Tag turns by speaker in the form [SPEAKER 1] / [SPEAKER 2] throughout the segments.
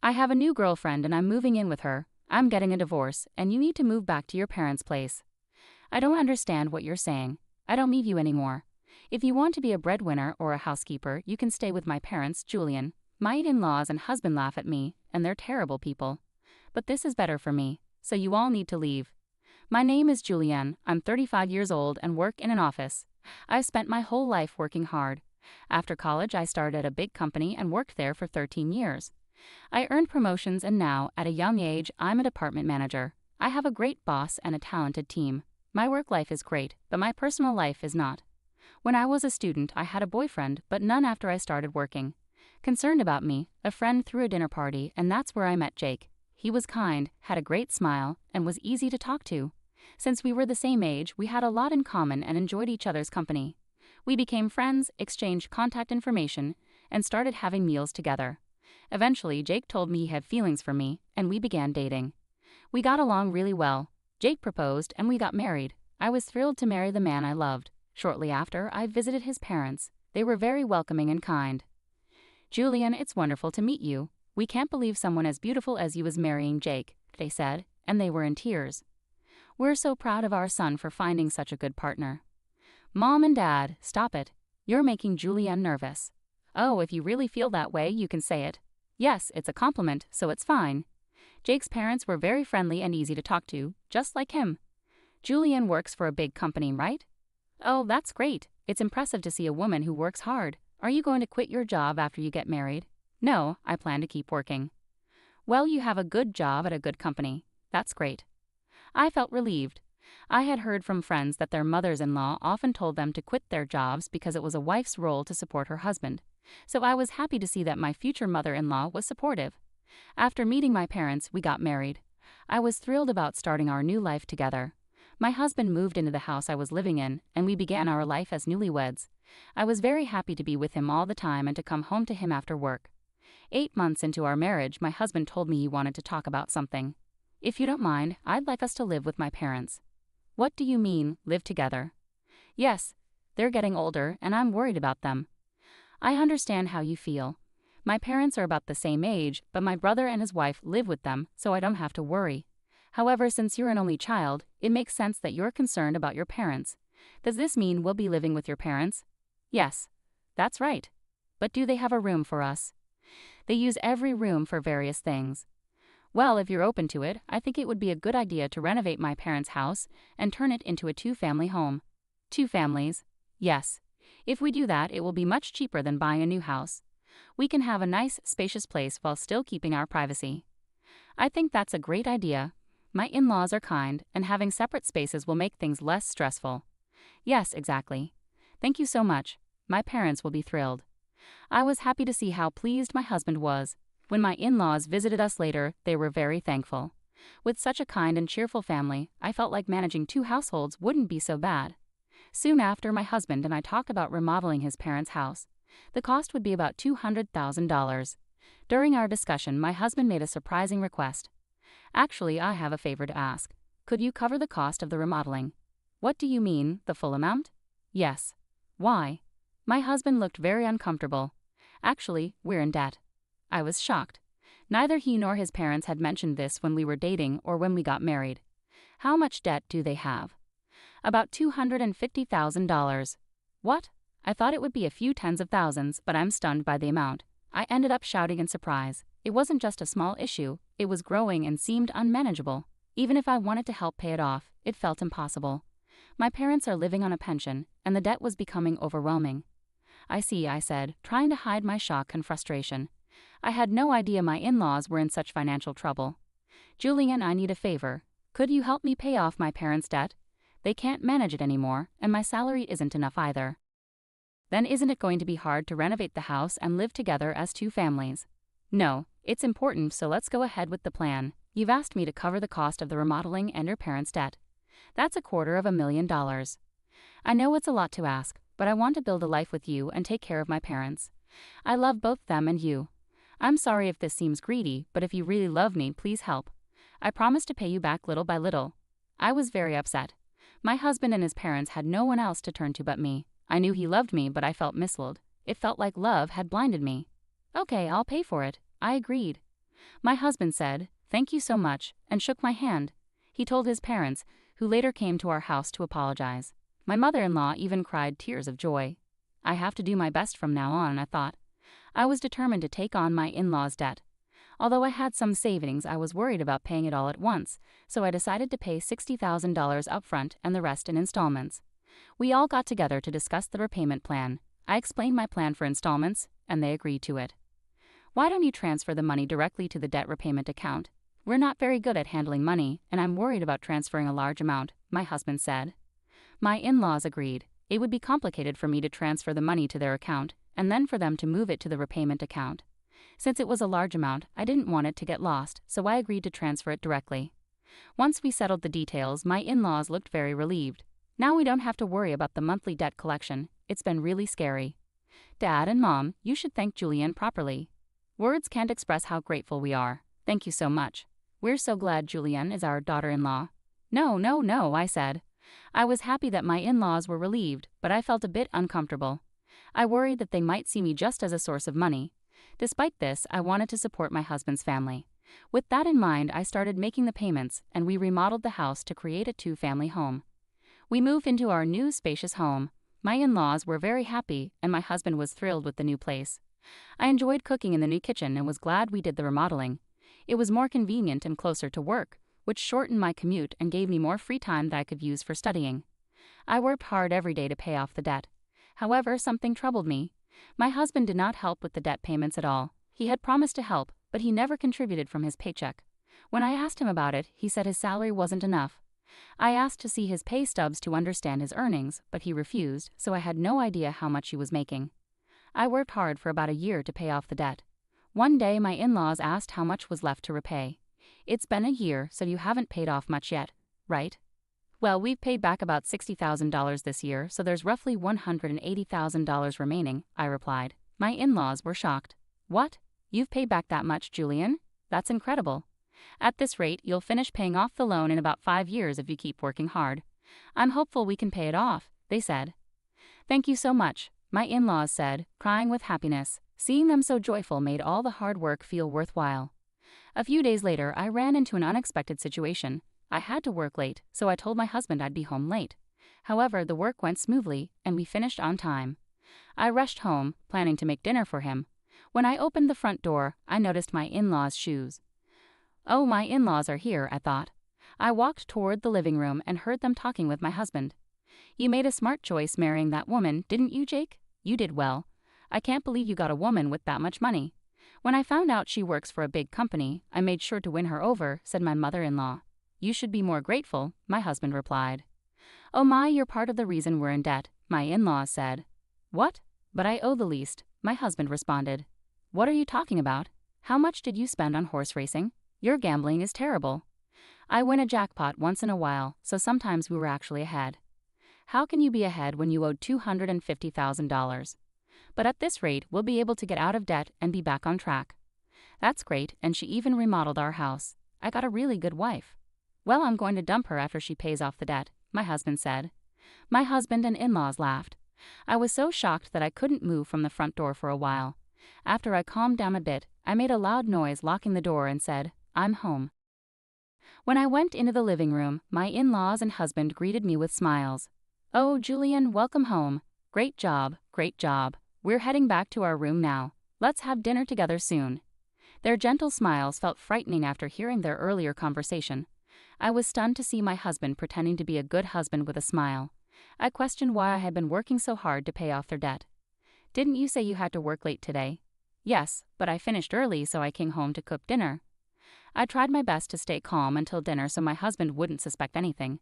[SPEAKER 1] I have a new girlfriend and I'm moving in with her. I'm getting a divorce, and you need to move back to your parents' place. I don't understand what you're saying. I don't need you anymore. If you want to be a breadwinner or a housekeeper, you can stay with my parents, Julian. My in-laws and husband laugh at me, and they're terrible people. But this is better for me, so you all need to leave. My name is Julianne, I'm 35 years old and work in an office. I've spent my whole life working hard. After college, I started at a big company and worked there for 13 years. I earned promotions and now, at a young age, I'm a department manager. I have a great boss and a talented team. My work life is great, but my personal life is not. When I was a student, I had a boyfriend, but none after I started working. Concerned about me, a friend threw a dinner party, and that's where I met Jake. He was kind, had a great smile, and was easy to talk to. Since we were the same age, we had a lot in common and enjoyed each other's company. We became friends, exchanged contact information, and started having meals together. Eventually, Jake told me he had feelings for me, and we began dating. We got along really well. Jake proposed, and we got married. I was thrilled to marry the man I loved. Shortly after, I visited his parents. They were very welcoming and kind. Julian, it's wonderful to meet you. We can't believe someone as beautiful as you is marrying Jake, they said, and they were in tears. We're so proud of our son for finding such a good partner. Mom and Dad, stop it. You're making Julianne nervous. Oh, if you really feel that way, you can say it. Yes, it's a compliment, so it's fine. Jake's parents were very friendly and easy to talk to, just like him. Julianne works for a big company, right? Oh, that's great. It's impressive to see a woman who works hard. Are you going to quit your job after you get married? No, I plan to keep working. Well, you have a good job at a good company. That's great. I felt relieved. I had heard from friends that their mothers-in-law often told them to quit their jobs because it was a wife's role to support her husband. So I was happy to see that my future mother-in-law was supportive. After meeting my parents, we got married. I was thrilled about starting our new life together. My husband moved into the house I was living in, and we began our life as newlyweds. I was very happy to be with him all the time and to come home to him after work. 8 months into our marriage, my husband told me he wanted to talk about something. If you don't mind, I'd like us to live with my parents. What do you mean, live together? Yes, they're getting older, and I'm worried about them. I understand how you feel. My parents are about the same age, but my brother and his wife live with them, so I don't have to worry. However, since you're an only child, it makes sense that you're concerned about your parents. Does this mean we'll be living with your parents? Yes, that's right. But do they have a room for us? They use every room for various things. Well, if you're open to it, I think it would be a good idea to renovate my parents' house and turn it into a 2-family home. 2 families? Yes. If we do that, it will be much cheaper than buying a new house. We can have a nice, spacious place while still keeping our privacy. I think that's a great idea. My in-laws are kind, and having separate spaces will make things less stressful. Yes, exactly. Thank you so much. My parents will be thrilled. I was happy to see how pleased my husband was. When my in-laws visited us later, they were very thankful. With such a kind and cheerful family, I felt like managing 2 households wouldn't be so bad. Soon after, my husband and I talked about remodeling his parents' house. The cost would be about $200,000. During our discussion, my husband made a surprising request. Actually, I have a favor to ask. Could you cover the cost of the remodeling? What do you mean, the full amount? Yes. Why? My husband looked very uncomfortable. Actually, we're in debt. I was shocked. Neither he nor his parents had mentioned this when we were dating or when we got married. How much debt do they have? About $250,000. What? I thought it would be a few tens of thousands, but I'm stunned by the amount. I ended up shouting in surprise. It wasn't just a small issue, it was growing and seemed unmanageable. Even if I wanted to help pay it off, it felt impossible. My parents are living on a pension, and the debt was becoming overwhelming. I see, I said, trying to hide my shock and frustration. I had no idea my in-laws were in such financial trouble. Julian, I need a favor. Could you help me pay off my parents' debt? They can't manage it anymore, and my salary isn't enough either. Then isn't it going to be hard to renovate the house and live together as 2 families? No, it's important, so let's go ahead with the plan. You've asked me to cover the cost of the remodeling and your parents' debt. That's $250,000. I know it's a lot to ask, but I want to build a life with you and take care of my parents. I love both them and you. I'm sorry if this seems greedy, but if you really love me, please help. I promise to pay you back little by little. I was very upset. My husband and his parents had no one else to turn to but me. I knew he loved me, but I felt misled. It felt like love had blinded me. Okay, I'll pay for it. I agreed. My husband said, "Thank you so much," and shook my hand. He told his parents, who later came to our house to apologize. My mother-in-law even cried tears of joy. I have to do my best from now on, I thought. I was determined to take on my in-laws' debt. Although I had some savings, I was worried about paying it all at once, so I decided to pay $60,000 upfront and the rest in installments. We all got together to discuss the repayment plan. I explained my plan for installments, and they agreed to it. "Why don't you transfer the money directly to the debt repayment account? We're not very good at handling money, and I'm worried about transferring a large amount," my husband said. My in-laws agreed. It would be complicated for me to transfer the money to their account, and then for them to move it to the repayment account. Since it was a large amount, I didn't want it to get lost, so I agreed to transfer it directly. Once we settled the details, my in-laws looked very relieved. Now we don't have to worry about the monthly debt collection. It's been really scary. Dad and Mom, you should thank Julian properly. Words can't express how grateful we are. Thank you so much. We're so glad Julian is our daughter-in-law. No, I said. I was happy that my in-laws were relieved, but I felt a bit uncomfortable. I worried that they might see me just as a source of money. Despite this, I wanted to support my husband's family. With that in mind, I started making the payments, and we remodeled the house to create a two-family home. We moved into our new spacious home. My in-laws were very happy, and my husband was thrilled with the new place. I enjoyed cooking in the new kitchen and was glad we did the remodeling. It was more convenient and closer to work, which shortened my commute and gave me more free time that I could use for studying. I worked hard every day to pay off the debt. However, something troubled me. My husband did not help with the debt payments at all. He had promised to help, but he never contributed from his paycheck. When I asked him about it, he said his salary wasn't enough. I asked to see his pay stubs to understand his earnings, but he refused, so I had no idea how much he was making. I worked hard for about a year to pay off the debt. One day, my in-laws asked how much was left to repay. "It's been a year, so you haven't paid off much yet, right?" "Well, we've paid back about $60,000 this year, so there's roughly $180,000 remaining," I replied. My in-laws were shocked. "What? You've paid back that much, Julian? That's incredible. At this rate, you'll finish paying off the loan in about 5 years if you keep working hard. I'm hopeful we can pay it off," they said. "Thank you so much," my in-laws said, crying with happiness. Seeing them so joyful made all the hard work feel worthwhile. A few days later, I ran into an unexpected situation. I had to work late, so I told my husband I'd be home late. However, the work went smoothly, and we finished on time. I rushed home, planning to make dinner for him. When I opened the front door, I noticed my in-laws' shoes. "Oh, my in-laws are here," I thought. I walked toward the living room and heard them talking with my husband. "You made a smart choice marrying that woman, didn't you, Jake? You did well. I can't believe you got a woman with that much money." "When I found out she works for a big company, I made sure to win her over," said my mother-in-law. "You should be more grateful," my husband replied. "Oh my, you're part of the reason we're in debt," my in-laws said. "What? But I owe the least," my husband responded. "What are you talking about? How much did you spend on horse racing? Your gambling is terrible." "I win a jackpot once in a while, so sometimes we were actually ahead." "How can you be ahead when you owed $250,000? But at this rate, we'll be able to get out of debt and be back on track." "That's great, and she even remodeled our house. I got a really good wife." "Well, I'm going to dump her after she pays off the debt," my husband said. My husband and in-laws laughed. I was so shocked that I couldn't move from the front door for a while. After I calmed down a bit, I made a loud noise locking the door and said, "I'm home." When I went into the living room, my in-laws and husband greeted me with smiles. "Oh, Julian, welcome home. Great job, great job. We're heading back to our room now. Let's have dinner together soon." Their gentle smiles felt frightening after hearing their earlier conversation. I was stunned to see my husband pretending to be a good husband with a smile. I questioned why I had been working so hard to pay off their debt. "Didn't you say you had to work late today?" "Yes, but I finished early, so I came home to cook dinner." I tried my best to stay calm until dinner so my husband wouldn't suspect anything.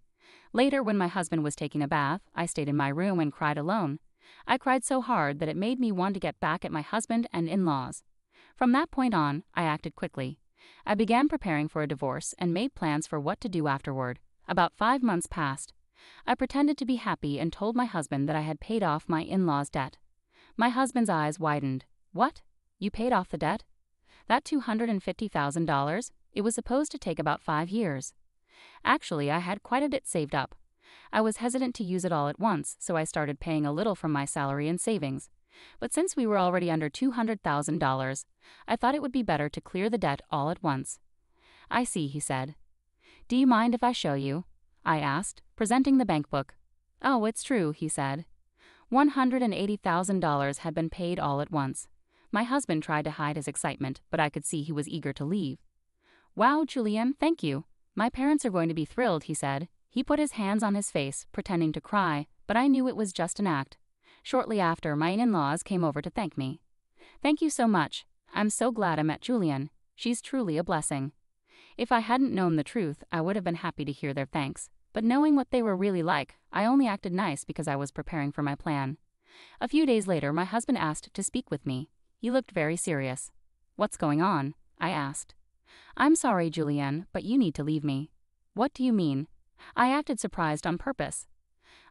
[SPEAKER 1] Later, when my husband was taking a bath, I stayed in my room and cried alone. I cried so hard that it made me want to get back at my husband and in-laws. From that point on, I acted quickly. I began preparing for a divorce and made plans for what to do afterward. About 5 months passed. I pretended to be happy and told my husband that I had paid off my in-laws' debt. My husband's eyes widened. "What? You paid off the debt? That $250,000? It was supposed to take about 5 years. Actually, I had quite a bit saved up. I was hesitant to use it all at once, so I started paying a little from my salary and savings. But since we were already under $200,000, I thought it would be better to clear the debt all at once. I see, he said. Do you mind if I show you? I asked, presenting the bank book. Oh, it's true, he said. $180,000 had been paid all at once. My husband tried to hide his excitement, but I could see he was eager to leave. Wow, Julian, thank you. My parents are going to be thrilled, he said. He put his hands on his face, pretending to cry, but I knew it was just an act. Shortly after, my in-laws came over to thank me. Thank you so much. I'm so glad I met Julian. She's truly a blessing. If I hadn't known the truth, I would have been happy to hear their thanks. But knowing what they were really like, I only acted nice because I was preparing for my plan. A few days later, my husband asked to speak with me. He looked very serious. What's going on? I asked. I'm sorry, Julianne, but you need to leave me. What do you mean? I acted surprised on purpose.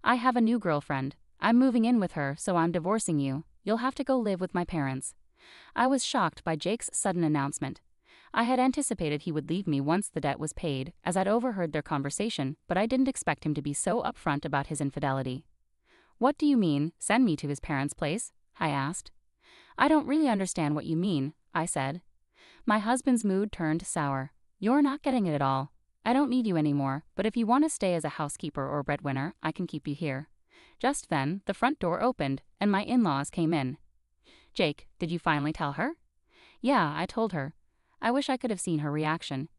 [SPEAKER 1] I have a new girlfriend. I'm moving in with her, so I'm divorcing you. You'll have to go live with my parents. I was shocked by Jake's sudden announcement. I had anticipated he would leave me once the debt was paid, as I'd overheard their conversation, but I didn't expect him to be so upfront about his infidelity. What do you mean, send me to his parents' place? I asked. I don't really understand what you mean, I said. My husband's mood turned sour. You're not getting it at all. I don't need you anymore, but if you want to stay as a housekeeper or breadwinner, I can keep you here. Just then, the front door opened, and my in-laws came in. Jake, did you finally tell her? Yeah, I told her. I wish I could have seen her reaction.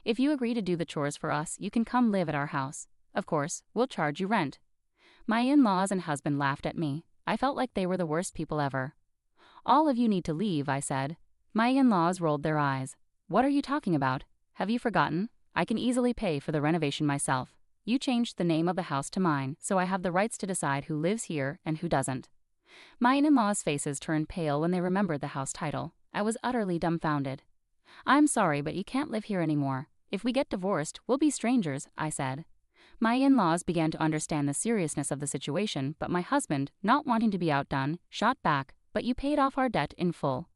[SPEAKER 1] If you agree to do the chores for us, you can come live at our house. Of course, we'll charge you rent. My in-laws and husband laughed at me. I felt like they were the worst people ever. All of you need to leave, I said. My in-laws rolled their eyes. What are you talking about? Have you forgotten? I can easily pay for the renovation myself. You changed the name of the house to mine, so I have the rights to decide who lives here and who doesn't. My in-laws' faces turned pale when they remembered the house title. I was utterly dumbfounded. I'm sorry, but you can't live here anymore. If we get divorced, we'll be strangers, I said. My in-laws began to understand the seriousness of the situation, but my husband, not wanting to be outdone, shot back, but you paid off our debt in full.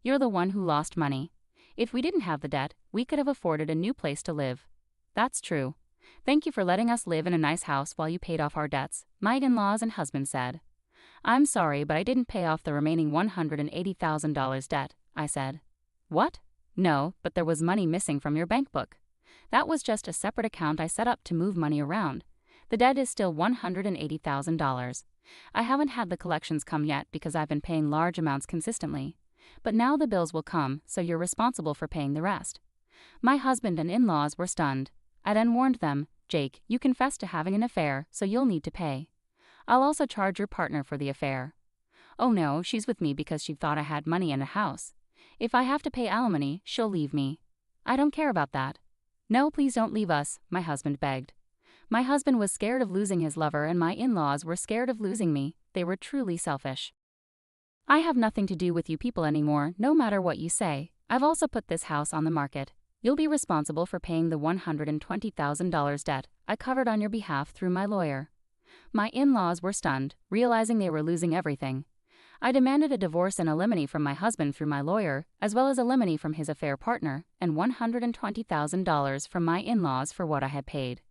[SPEAKER 1] You're the one who lost money. If we didn't have the debt, we could have afforded a new place to live. That's true. Thank you for letting us live in a nice house while you paid off our debts, my in-laws and husband said. I'm sorry, but I didn't pay off the remaining $180,000 debt, I said. What? No, but there was money missing from your bank book. That was just a separate account I set up to move money around. The debt is still $180,000. I haven't had the collections come yet because I've been paying large amounts consistently. But now the bills will come, so you're responsible for paying the rest. My husband and in-laws were stunned. I then warned them, Jake, you confessed to having an affair, so you'll need to pay. I'll also charge your partner for the affair. Oh no, she's with me because she thought I had money and a house. If I have to pay alimony, she'll leave me. I don't care about that. No, please don't leave us, my husband begged. My husband was scared of losing his lover and my in-laws were scared of losing me. They were truly selfish. I have nothing to do with you people anymore, no matter what you say. I've also put this house on the market. You'll be responsible for paying the $120,000 debt I covered on your behalf through my lawyer. My in-laws were stunned, realizing they were losing everything. I demanded a divorce and alimony from my husband through my lawyer, as well as alimony from his affair partner, and $120,000 from my in-laws for what I had paid.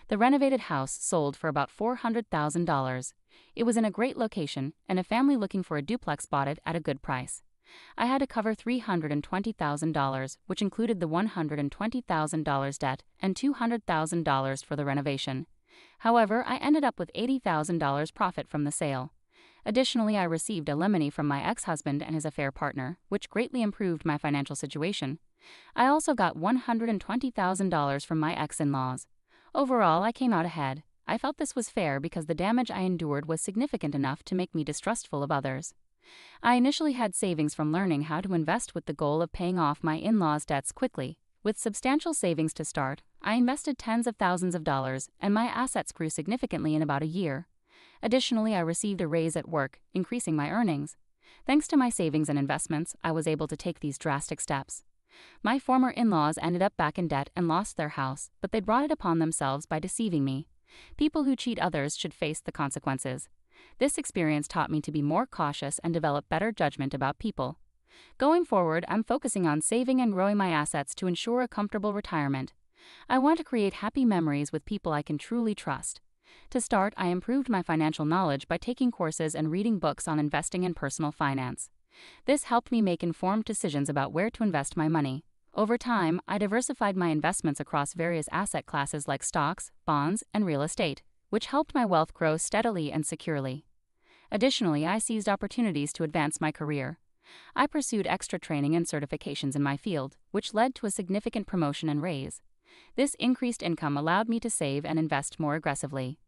[SPEAKER 1] The renovated house sold for about $400,000. It was in a great location, and a family looking for a duplex bought it at a good price. I had to cover $320,000, which included the $120,000 debt and $200,000 for the renovation. However, I ended up with $80,000 profit from the sale. Additionally, I received alimony from my ex-husband and his affair partner, which greatly improved my financial situation. I also got $120,000 from my ex-in-laws. Overall, I came out ahead. I felt this was fair because the damage I endured was significant enough to make me distrustful of others. I initially had savings from learning how to invest with the goal of paying off my in-laws' debts quickly. With substantial savings to start, I invested tens of thousands of dollars, and my assets grew significantly in about a year. Additionally, I received a raise at work, increasing my earnings. Thanks to my savings and investments, I was able to take these drastic steps. My former in-laws ended up back in debt and lost their house, but they brought it upon themselves by deceiving me. People who cheat others should face the consequences. This experience taught me to be more cautious and develop better judgment about people. Going forward, I'm focusing on saving and growing my assets to ensure a comfortable retirement. I want to create happy memories with people I can truly trust. To start, I improved my financial knowledge by taking courses and reading books on investing and personal finance. This helped me make informed decisions about where to invest my money. Over time, I diversified my investments across various asset classes like stocks, bonds, and real estate, which helped my wealth grow steadily and securely. Additionally, I seized opportunities to advance my career. I pursued extra training and certifications in my field, which led to a significant promotion and raise. This increased income allowed me to save and invest more aggressively.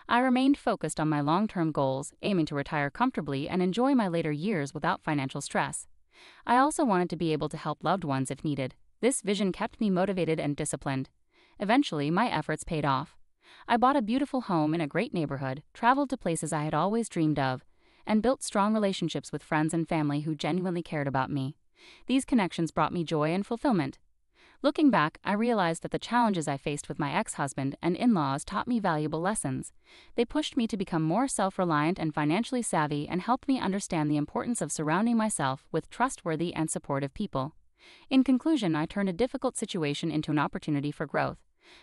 [SPEAKER 1] I remained focused on my long-term goals, aiming to retire comfortably and enjoy my later years without financial stress. I also wanted to be able to help loved ones if needed. This vision kept me motivated and disciplined. Eventually, my efforts paid off. I bought a beautiful home in a great neighborhood, traveled to places I had always dreamed of, and built strong relationships with friends and family who genuinely cared about me. These connections brought me joy and fulfillment. Looking back, I realized that the challenges I faced with my ex-husband and in-laws taught me valuable lessons. They pushed me to become more self-reliant and financially savvy and helped me understand the importance of surrounding myself with trustworthy and supportive people. In conclusion, I turned a difficult situation into an opportunity for growth.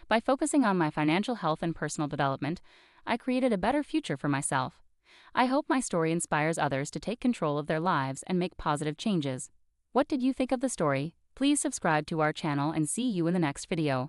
[SPEAKER 1] By focusing on my financial health and personal development, I created a better future for myself. I hope my story inspires others to take control of their lives and make positive changes. What did you think of the story? Please subscribe to our channel and see you in the next video.